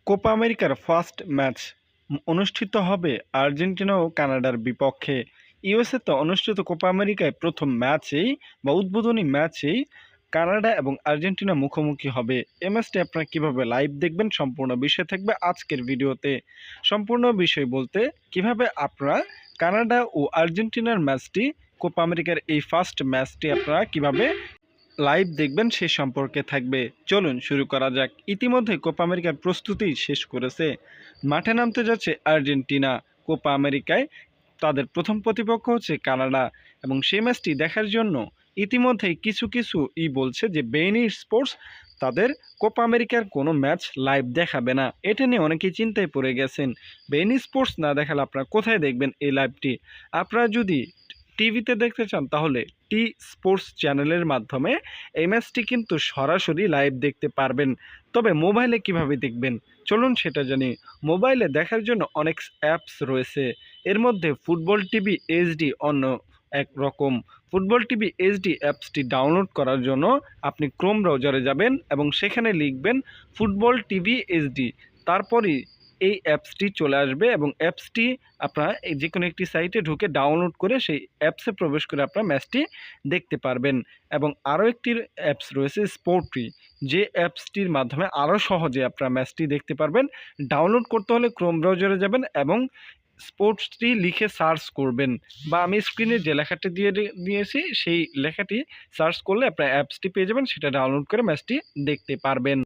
Copa আমেরিকার first match অনুষ্ঠিত হবে আর্জেন্টিনা ও কানাডার বিপক্ষে। ইউএসএতে অনুষ্ঠিত কোপা আমেরিকায় প্রথম ম্যাচেই বা উদ্বোধনী ম্যাচেই কানাডা এবং আর্জেন্টিনা মুখোমুখি হবে। এই ম্যাচটি আপনারা কীভাবে লাইভ দেখবেন সম্পূর্ণ বিষয় থাকবে আজকের ভিডিওতে। সম্পূর্ণ বিষয় বলতে কিভাবে আপনারা কানাডা ও আর্জেন্টিনার ম্যাচটি কোপা আমেরিকার এই ফার্স্ট ম্যাচটি আপনারা কিভাবে লাইভ দেখবেন সে সম্পর্কে থাকবে। চলুন শুরু করা যাক। ইতিমধ্যে কোপা আমেরিকার প্রস্তুতি শেষ করেছে, মাঠে নামতে যাচ্ছে আর্জেন্টিনা। কোপা আমেরিকায় তাদের প্রথম প্রতিপক্ষ হচ্ছে কানাডা এবং সেই ম্যাচটি দেখার জন্য ইতিমধ্যেই কিছু বলছে যে বেইন স্পোর্টস তাদের কোপা আমেরিকার কোনো ম্যাচ লাইভ দেখাবে না। এটা নিয়ে অনেকেই চিন্তায় পড়ে গেছেন। বেইন স্পোর্টস না দেখালে আপনারা কোথায় দেখবেন এই লাইভটি? আপনারা যদি টিভিতে দেখতে চান তাহলে টি স্পোর্টস চ্যানেলের মাধ্যমে এই ম্যাচটি কিন্তু সরাসরি লাইভ দেখতে পারবেন। তবে মোবাইলে কিভাবে দেখবেন চলুন সেটা জানি। মোবাইলে দেখার জন্য অনেক অ্যাপস রয়েছে, এর মধ্যে ফুটবল টিভি এইচডি অন্য এক রকম। ফুটবল টিভি এইচডি অ্যাপসটি ডাউনলোড করার জন্য আপনি ক্রোম ব্রাউজারে যাবেন এবং সেখানে লিখবেন ফুটবল টিভি এইচডি, তারপরই এই অ্যাপসটি চলে আসবে এবং অ্যাপসটি আপনারা যে কোনো একটি সাইটে ঢুকে ডাউনলোড করে সেই অ্যাপসে প্রবেশ করে আপনারা ম্যাচটি দেখতে পারবেন। এবং আরও একটি অ্যাপস রয়েছে স্পোর্ট্রি, যে অ্যাপসটির মাধ্যমে আরও সহজে আপনারা ম্যাচটি দেখতে পারবেন। ডাউনলোড করতে হলে ক্রোম ব্রাউজারে যাবেন এবং স্পোর্টসটি লিখে সার্চ করবেন, বা আমি স্ক্রিনে যে লেখাটি দিয়েছি সেই লেখাটি সার্চ করলে আপনার অ্যাপসটি পেয়ে যাবেন, সেটা ডাউনলোড করে ম্যাচটি দেখতে পারবেন।